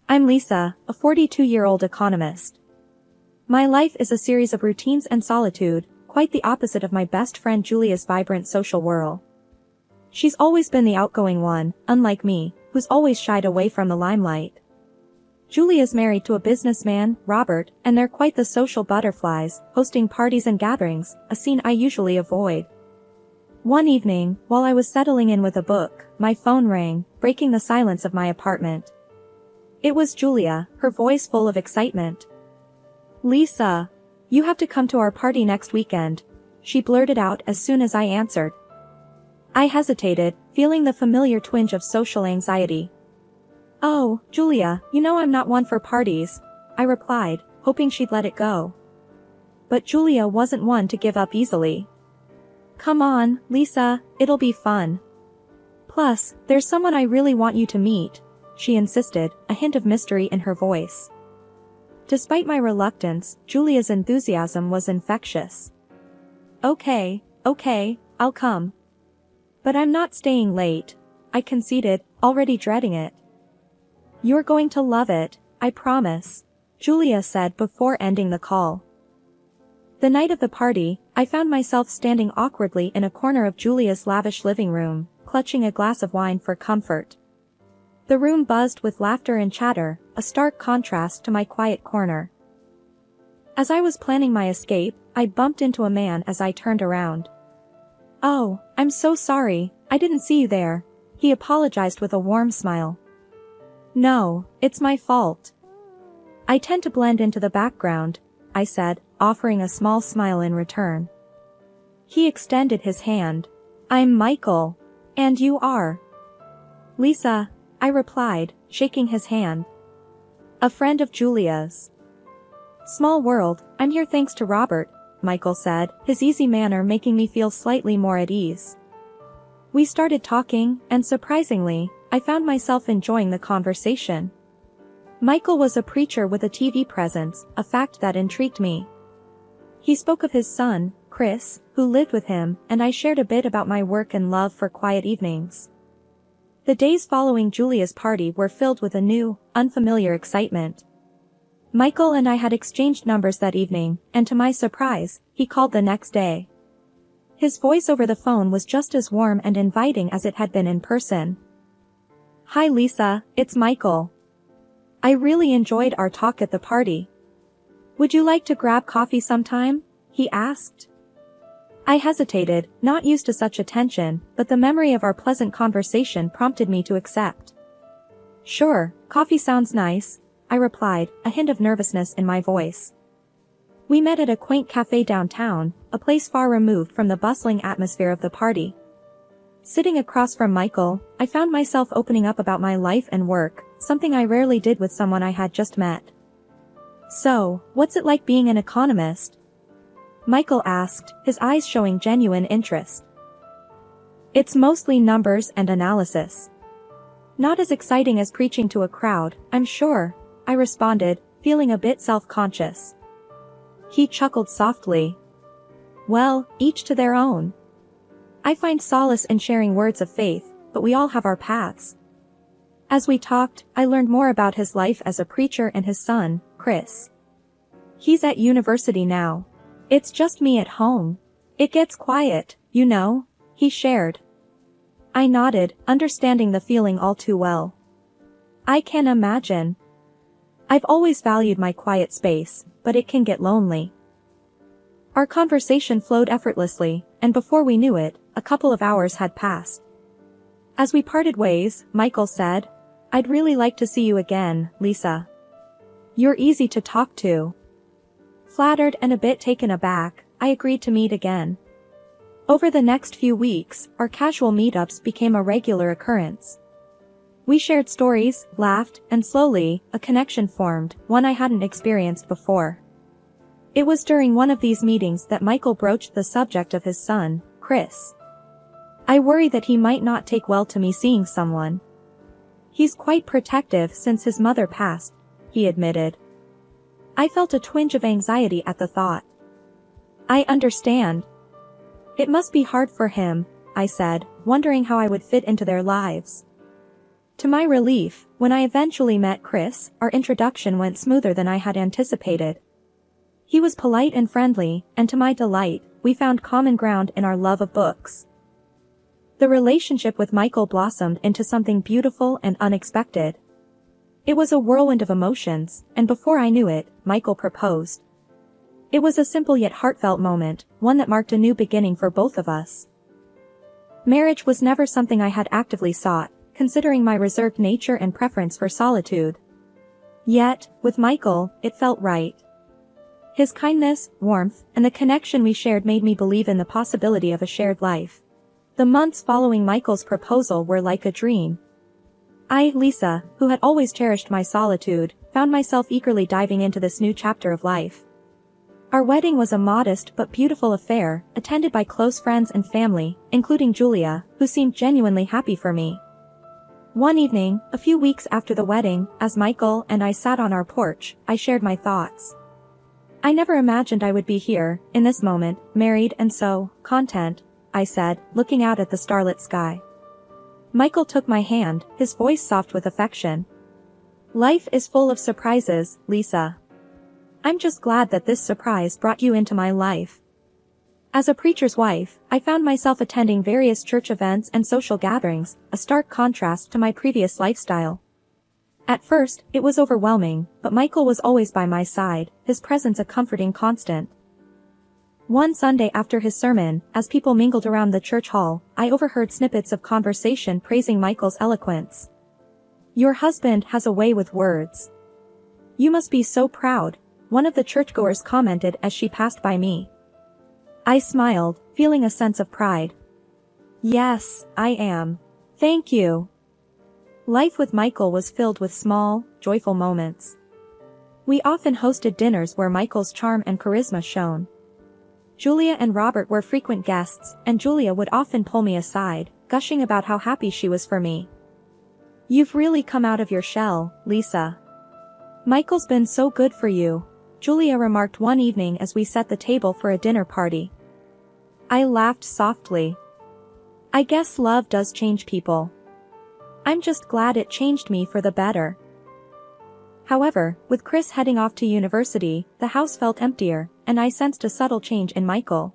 I'm Lisa, a 42-year-old economist. My life is a series of routines and solitude, quite the opposite of my best friend Julia's vibrant social whirl. She's always been the outgoing one, unlike me, who's always shied away from the limelight. Julia's married to a businessman, Robert, and they're quite the social butterflies, hosting parties and gatherings, a scene I usually avoid. One evening, while I was settling in with a book, my phone rang, breaking the silence of my apartment. It was Julia, her voice full of excitement. "Lisa, you have to come to our party next weekend," she blurted out as soon as I answered. I hesitated, feeling the familiar twinge of social anxiety. "Oh, Julia, you know I'm not one for parties," I replied, hoping she'd let it go. But Julia wasn't one to give up easily. "Come on, Lisa, it'll be fun. Plus, there's someone I really want you to meet," she insisted, a hint of mystery in her voice. Despite my reluctance, Julia's enthusiasm was infectious. Okay, I'll come. But I'm not staying late," I conceded, already dreading it. "You're going to love it, I promise," Julia said before ending the call. The night of the party, I found myself standing awkwardly in a corner of Julia's lavish living room, clutching a glass of wine for comfort. The room buzzed with laughter and chatter, a stark contrast to my quiet corner. As I was planning my escape, I bumped into a man as I turned around. "Oh, I'm so sorry, I didn't see you there," he apologized with a warm smile. "No, it's my fault. I tend to blend into the background," I said, offering a small smile in return. He extended his hand. "I'm Michael. And you are?" "Lisa," I replied, shaking his hand. "A friend of Julia's." "Small world, I'm here thanks to Robert," Michael said, his easy manner making me feel slightly more at ease. We started talking, and surprisingly, I found myself enjoying the conversation. Michael was a preacher with a TV presence, a fact that intrigued me. He spoke of his son, Chris, who lived with him, and I shared a bit about my work and love for quiet evenings. The days following Julia's party were filled with a new, unfamiliar excitement. Michael and I had exchanged numbers that evening, and to my surprise, he called the next day. His voice over the phone was just as warm and inviting as it had been in person. "Hi Lisa, it's Michael. I really enjoyed our talk at the party. Would you like to grab coffee sometime?" he asked. I hesitated, not used to such attention, but the memory of our pleasant conversation prompted me to accept. "Sure, coffee sounds nice," I replied, a hint of nervousness in my voice. We met at a quaint cafe downtown, a place far removed from the bustling atmosphere of the party. Sitting across from Michael, I found myself opening up about my life and work, something I rarely did with someone I had just met. "So, what's it like being an economist?" Michael asked, his eyes showing genuine interest. "It's mostly numbers and analysis. Not as exciting as preaching to a crowd, I'm sure," I responded, feeling a bit self-conscious. He chuckled softly. "Well, each to their own. I find solace in sharing words of faith, but we all have our paths." As we talked, I learned more about his life as a preacher and his son, Chris. "He's at university now. It's just me at home. It gets quiet, you know," he shared. I nodded, understanding the feeling all too well. "I can imagine. I've always valued my quiet space, but it can get lonely." Our conversation flowed effortlessly, and before we knew it, a couple of hours had passed. As we parted ways, Michael said, "I'd really like to see you again, Lisa. You're easy to talk to." Flattered and a bit taken aback, I agreed to meet again. Over the next few weeks, our casual meetups became a regular occurrence. We shared stories, laughed, and slowly, a connection formed, one I hadn't experienced before. It was during one of these meetings that Michael broached the subject of his son, Chris. "I worry that he might not take well to me seeing someone. He's quite protective since his mother passed," he admitted. I felt a twinge of anxiety at the thought. "I understand. It must be hard for him," I said, wondering how I would fit into their lives. To my relief, when I eventually met Chris, our introduction went smoother than I had anticipated. He was polite and friendly, and to my delight, we found common ground in our love of books. The relationship with Michael blossomed into something beautiful and unexpected. It was a whirlwind of emotions, and before I knew it, Michael proposed. It was a simple yet heartfelt moment, one that marked a new beginning for both of us. Marriage was never something I had actively sought, considering my reserved nature and preference for solitude. Yet, with Michael, it felt right. His kindness, warmth, and the connection we shared made me believe in the possibility of a shared life. The months following Michael's proposal were like a dream. I, Lisa, who had always cherished my solitude, found myself eagerly diving into this new chapter of life. Our wedding was a modest but beautiful affair, attended by close friends and family, including Julia, who seemed genuinely happy for me. One evening, a few weeks after the wedding, as Michael and I sat on our porch, I shared my thoughts. I never imagined I would be here, in this moment, married and so content, I said, looking out at the starlit sky. Michael took my hand, his voice soft with affection. Life is full of surprises, Lisa. I'm just glad that this surprise brought you into my life. As a preacher's wife, I found myself attending various church events and social gatherings, a stark contrast to my previous lifestyle. At first, it was overwhelming, but Michael was always by my side, his presence a comforting constant. One Sunday after his sermon, as people mingled around the church hall, I overheard snippets of conversation praising Michael's eloquence. "Your husband has a way with words. You must be so proud," one of the churchgoers commented as she passed by me. I smiled, feeling a sense of pride. "Yes, I am. Thank you." Life with Michael was filled with small, joyful moments. We often hosted dinners where Michael's charm and charisma shone. Julia and Robert were frequent guests, and Julia would often pull me aside, gushing about how happy she was for me. "You've really come out of your shell, Lisa. Michael's been so good for you," Julia remarked one evening as we set the table for a dinner party. I laughed softly. "I guess love does change people. I'm just glad it changed me for the better." However, with Chris heading off to university, the house felt emptier, and I sensed a subtle change in Michael.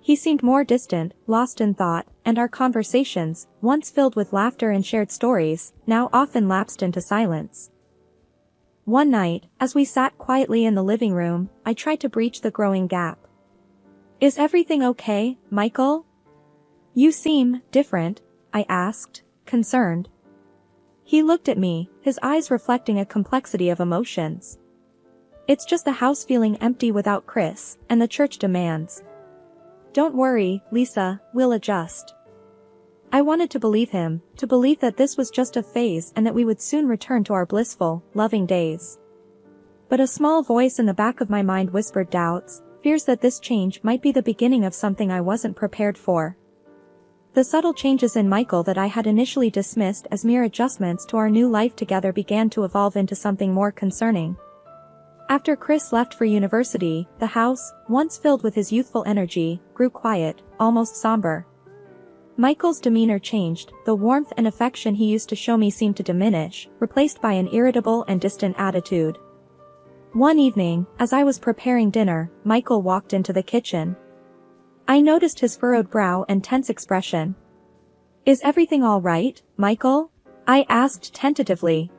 He seemed more distant, lost in thought, and our conversations, once filled with laughter and shared stories, now often lapsed into silence. One night, as we sat quietly in the living room, I tried to breach the growing gap. "Is everything okay, Michael? You seem different," I asked, concerned. He looked at me, his eyes reflecting a complexity of emotions. "It's just the house feeling empty without Chris, and the church demands. Don't worry, Lisa, we'll adjust." I wanted to believe him, to believe that this was just a phase and that we would soon return to our blissful, loving days. But a small voice in the back of my mind whispered doubts, fears that this change might be the beginning of something I wasn't prepared for. The subtle changes in Michael that I had initially dismissed as mere adjustments to our new life together began to evolve into something more concerning. After Chris left for university, the house, once filled with his youthful energy, grew quiet, almost somber. Michael's demeanor changed, the warmth and affection he used to show me seemed to diminish, replaced by an irritable and distant attitude. One evening, as I was preparing dinner, Michael walked into the kitchen. I noticed his furrowed brow and tense expression. "Is everything all right, Michael?" I asked tentatively.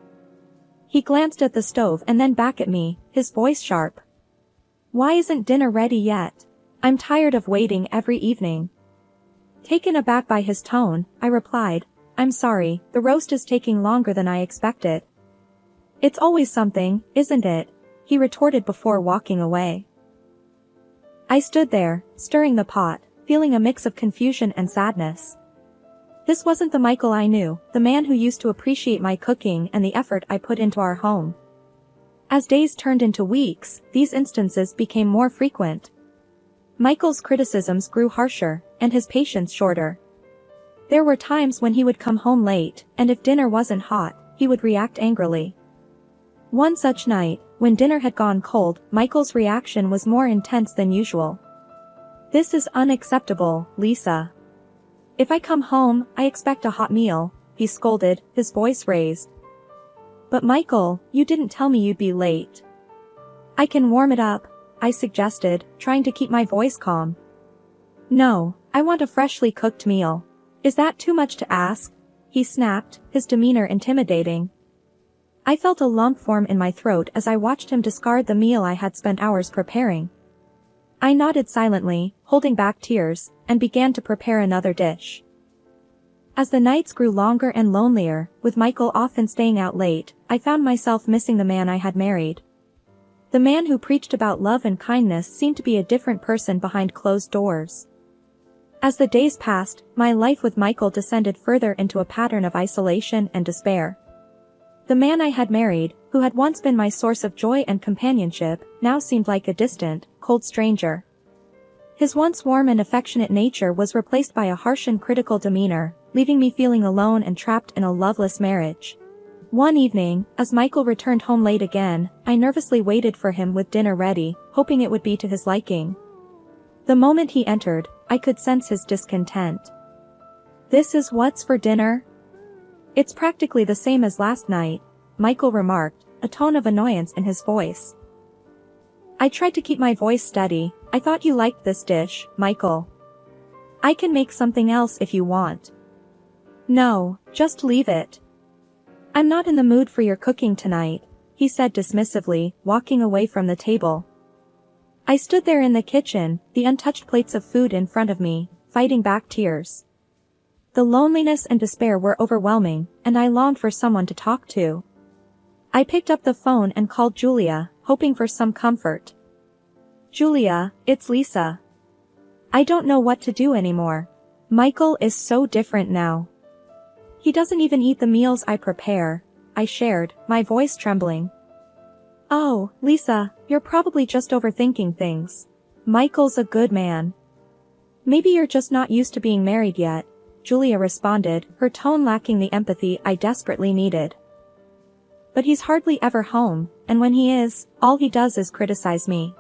He glanced at the stove and then back at me, his voice sharp. "Why isn't dinner ready yet? I'm tired of waiting every evening." Taken aback by his tone, I replied, "I'm sorry, the roast is taking longer than I expected." "It's always something, isn't it?" he retorted before walking away. I stood there, stirring the pot, feeling a mix of confusion and sadness. This wasn't the Michael I knew, the man who used to appreciate my cooking and the effort I put into our home. As days turned into weeks, these instances became more frequent. Michael's criticisms grew harsher, and his patience shorter. There were times when he would come home late, and if dinner wasn't hot, he would react angrily. One such night, when dinner had gone cold, Michael's reaction was more intense than usual. "This is unacceptable, Lisa. If I come home, I expect a hot meal," he he scolded, his voice raised. But Michael, you didn't tell me you'd be late. I can warm it up, I suggested, trying to keep my voice calm. No, I want a freshly cooked meal. Is that too much to ask? He snapped, his demeanor intimidating. I felt a lump form in my throat as I watched him discard the meal I had spent hours preparing. I nodded silently, holding back tears, and began to prepare another dish. As the nights grew longer and lonelier, with Michael often staying out late, I found myself missing the man I had married. The man who preached about love and kindness seemed to be a different person behind closed doors. As the days passed, my life with Michael descended further into a pattern of isolation and despair. The man I had married, who had once been my source of joy and companionship, now seemed like a distant, cold stranger. His once warm and affectionate nature was replaced by a harsh and critical demeanor, leaving me feeling alone and trapped in a loveless marriage. One evening, as Michael returned home late again, I nervously waited for him with dinner ready, hoping it would be to his liking. The moment he entered, I could sense his discontent. "This is what's for dinner?" "It's practically the same as last night," Michael remarked, a tone of annoyance in his voice. I tried to keep my voice steady. "I thought you liked this dish, Michael. I can make something else if you want." "No, just leave it. I'm not in the mood for your cooking tonight," he said dismissively, walking away from the table. I stood there in the kitchen, the untouched plates of food in front of me, fighting back tears. The loneliness and despair were overwhelming, and I longed for someone to talk to. I picked up the phone and called Julia, hoping for some comfort. "Julia, it's Lisa. I don't know what to do anymore. Michael is so different now. He doesn't even eat the meals I prepare," I shared, my voice trembling. "Oh, Lisa, you're probably just overthinking things. Michael's a good man. Maybe you're just not used to being married yet," Julia responded, her tone lacking the empathy I desperately needed. "But he's hardly ever home, and when he is, all he does is criticize me."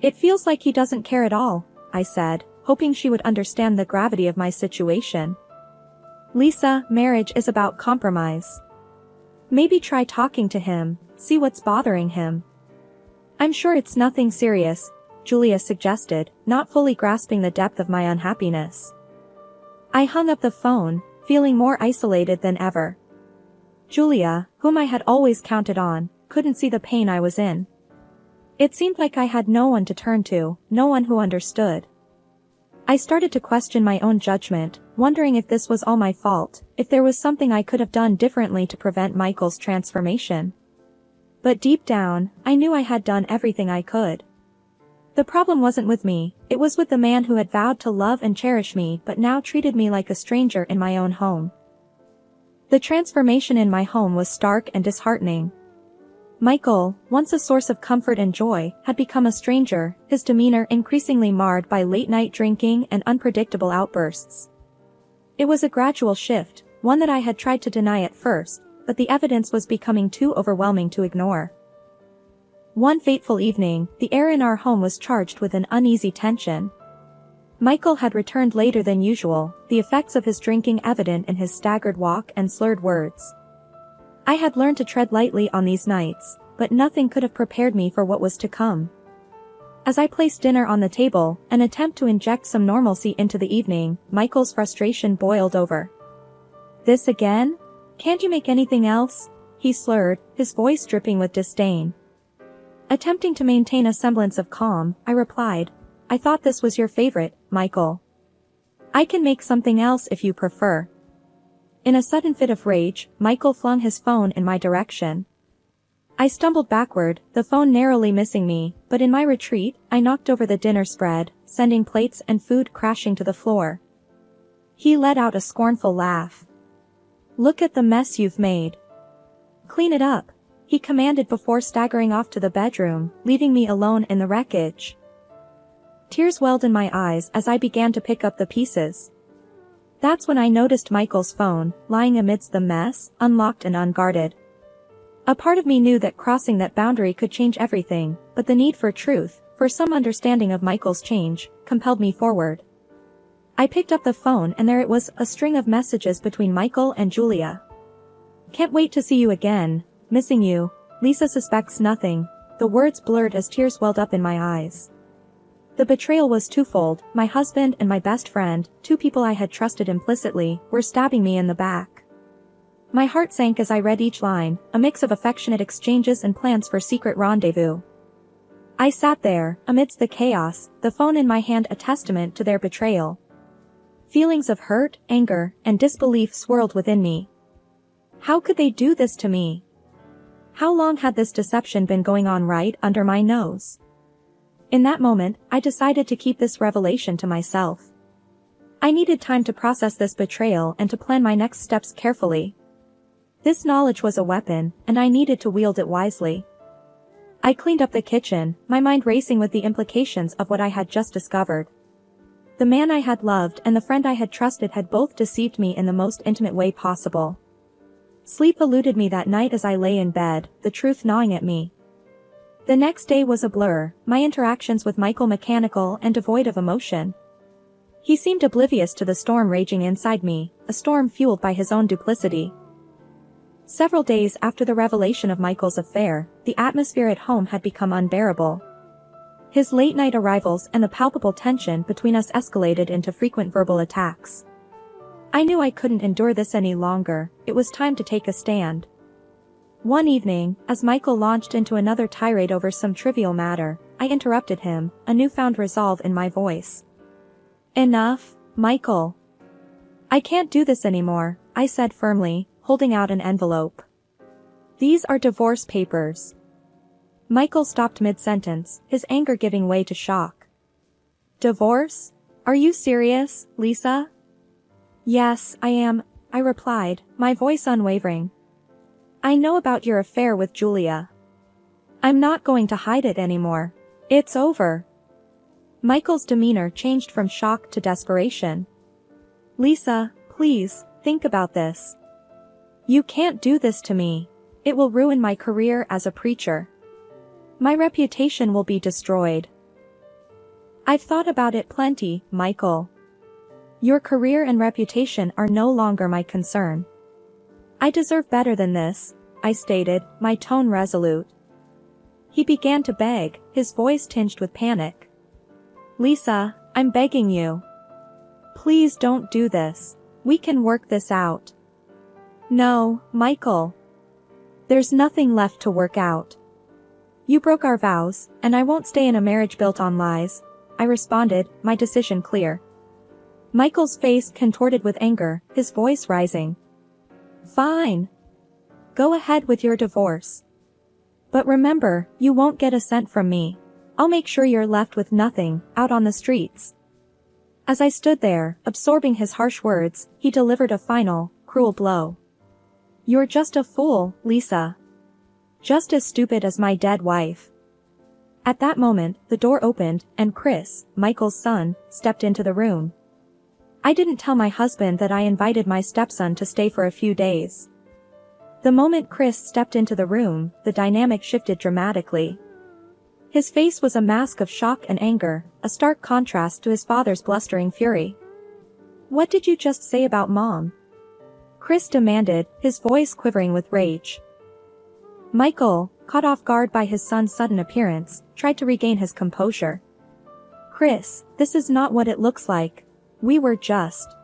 "It feels like he doesn't care at all," I said, hoping she would understand the gravity of my situation. "Lisa, marriage is about compromise. Maybe try talking to him, see what's bothering him." "I'm sure it's nothing serious," Julia suggested, not fully grasping the depth of my unhappiness. I hung up the phone, feeling more isolated than ever. Julia, whom I had always counted on, couldn't see the pain I was in. It seemed like I had no one to turn to, no one who understood. I started to question my own judgment, wondering if this was all my fault, if there was something I could have done differently to prevent Michael's transformation. But deep down, I knew I had done everything I could. The problem wasn't with me, it was with the man who had vowed to love and cherish me but now treated me like a stranger in my own home. The transformation in my home was stark and disheartening. Michael, once a source of comfort and joy, had become a stranger, his demeanor increasingly marred by late-night drinking and unpredictable outbursts. It was a gradual shift, one that I had tried to deny at first, but the evidence was becoming too overwhelming to ignore. One fateful evening, the air in our home was charged with an uneasy tension. Michael had returned later than usual, the effects of his drinking evident in his staggered walk and slurred words. I had learned to tread lightly on these nights, but nothing could have prepared me for what was to come. As I placed dinner on the table, an attempt to inject some normalcy into the evening, Michael's frustration boiled over. "This again? Can't you make anything else?" he slurred, his voice dripping with disdain. Attempting to maintain a semblance of calm, I replied, "I thought this was your favorite, Michael. I can make something else if you prefer." In a sudden fit of rage, Michael flung his phone in my direction. I stumbled backward, the phone narrowly missing me, but in my retreat, I knocked over the dinner spread, sending plates and food crashing to the floor. He let out a scornful laugh. "Look at the mess you've made. Clean it up," he commanded before staggering off to the bedroom, leaving me alone in the wreckage. Tears welled in my eyes as I began to pick up the pieces. That's when I noticed Michael's phone, lying amidst the mess, unlocked and unguarded. A part of me knew that crossing that boundary could change everything, but the need for truth, for some understanding of Michael's change, compelled me forward. I picked up the phone and there it was, a string of messages between Michael and Julia. "Can't wait to see you again. Missing you. Lisa suspects nothing." The words blurred as tears welled up in my eyes. The betrayal was twofold. My husband and my best friend, two people I had trusted implicitly, were stabbing me in the back. My heart sank as I read each line, a mix of affectionate exchanges and plans for secret rendezvous. I sat there, amidst the chaos, the phone in my hand a testament to their betrayal. Feelings of hurt, anger, and disbelief swirled within me. How could they do this to me? How long had this deception been going on right under my nose? In that moment, I decided to keep this revelation to myself. I needed time to process this betrayal and to plan my next steps carefully. This knowledge was a weapon, and I needed to wield it wisely. I cleaned up the kitchen, my mind racing with the implications of what I had just discovered. The man I had loved and the friend I had trusted had both deceived me in the most intimate way possible. Sleep eluded me that night as I lay in bed, the truth gnawing at me. The next day was a blur, my interactions with Michael mechanical and devoid of emotion. He seemed oblivious to the storm raging inside me, a storm fueled by his own duplicity. Several days after the revelation of Michael's affair, the atmosphere at home had become unbearable. His late-night arrivals and the palpable tension between us escalated into frequent verbal attacks. I knew I couldn't endure this any longer. It was time to take a stand. One evening, as Michael launched into another tirade over some trivial matter, I interrupted him, a newfound resolve in my voice. "Enough, Michael. I can't do this anymore," I said firmly, holding out an envelope. "These are divorce papers." Michael stopped mid-sentence, his anger giving way to shock. "Divorce? Are you serious, Lisa?" "Yes, I am," I replied, my voice unwavering. "I know about your affair with Julia. I'm not going to hide it anymore. It's over." Michael's demeanor changed from shock to desperation. "Lisa, please, think about this. You can't do this to me. It will ruin my career as a preacher. My reputation will be destroyed." "I've thought about it plenty, Michael. Your career and reputation are no longer my concern. I deserve better than this," I stated, my tone resolute. He began to beg, his voice tinged with panic. "Lisa, I'm begging you. Please don't do this. We can work this out." "No, Michael. There's nothing left to work out. You broke our vows, and I won't stay in a marriage built on lies," I responded, my decision clear. Michael's face contorted with anger, his voice rising. "Fine. Go ahead with your divorce. But remember, you won't get a cent from me. I'll make sure you're left with nothing, out on the streets." As I stood there, absorbing his harsh words, he delivered a final, cruel blow. "You're just a fool, Lisa. Just as stupid as my dead wife." At that moment, the door opened, and Chris, Michael's son, stepped into the room. I didn't tell my husband that I invited my stepson to stay for a few days. The moment Chris stepped into the room, the dynamic shifted dramatically. His face was a mask of shock and anger, a stark contrast to his father's blustering fury. "What did you just say about Mom?" Chris demanded, his voice quivering with rage. Michael, caught off guard by his son's sudden appearance, tried to regain his composure. "Chris, this is not what it looks like. We were just..."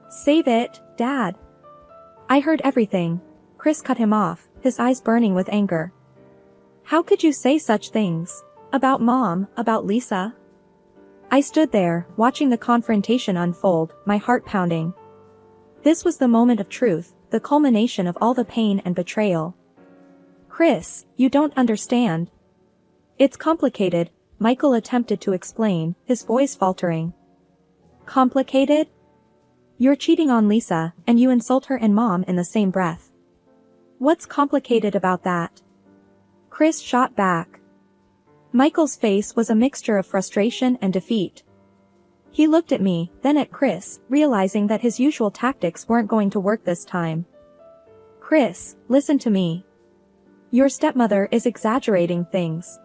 "Save it, Dad." "I heard everything." Chris cut him off, his eyes burning with anger. "How could you say such things? About Mom, about Lisa?" I stood there, watching the confrontation unfold, my heart pounding. This was the moment of truth, the culmination of all the pain and betrayal. "Chris, you don't understand. It's complicated," Michael attempted to explain, his voice faltering. "Complicated? You're cheating on Lisa, and you insult her and Mom in the same breath. What's complicated about that?" Chris shot back. Michael's face was a mixture of frustration and defeat. He looked at me, then at Chris, realizing that his usual tactics weren't going to work this time. "Chris, listen to me. Your stepmother is exaggerating things.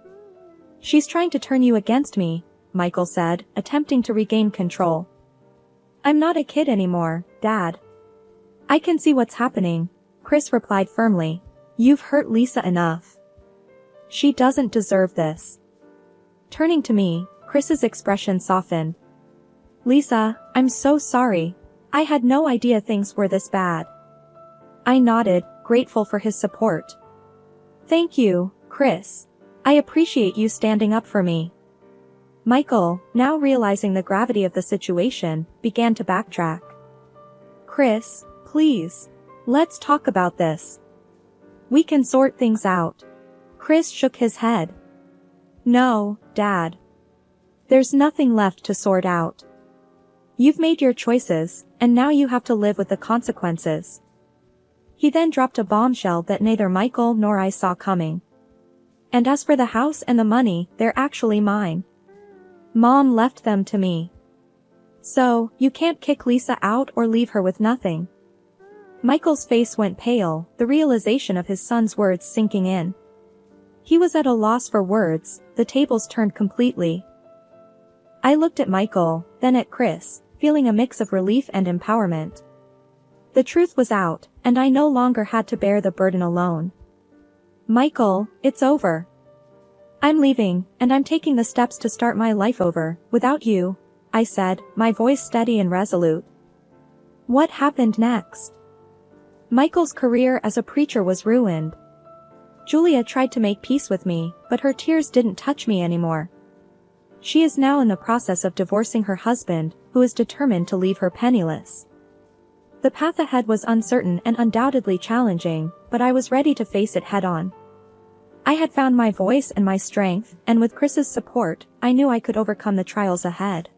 She's trying to turn you against me," Michael said, attempting to regain control. I'm not a kid anymore, Dad. I can see what's happening, Chris replied firmly. You've hurt Lisa enough. She doesn't deserve this. Turning to me, Chris's expression softened. Lisa, I'm so sorry. I had no idea things were this bad. I nodded, grateful for his support. Thank you, Chris. I appreciate you standing up for me. Michael, now realizing the gravity of the situation, began to backtrack. Chris, please. Let's talk about this. We can sort things out. Chris shook his head. No, Dad. There's nothing left to sort out. You've made your choices, and now you have to live with the consequences. He then dropped a bombshell that neither Michael nor I saw coming. And as for the house and the money, they're actually mine. Mom left them to me. So, you can't kick Lisa out or leave her with nothing. Michael's face went pale, the realization of his son's words sinking in. He was at a loss for words, the tables turned completely. I looked at Michael, then at Chris, feeling a mix of relief and empowerment. The truth was out, and I no longer had to bear the burden alone. Michael, it's over. I'm leaving, and I'm taking the steps to start my life over, without you, I said, my voice steady and resolute. What happened next? Michael's career as a preacher was ruined. Julia tried to make peace with me, but her tears didn't touch me anymore. She is now in the process of divorcing her husband, who is determined to leave her penniless. The path ahead was uncertain and undoubtedly challenging, but I was ready to face it head-on. I had found my voice and my strength, and with Chris's support, I knew I could overcome the trials ahead.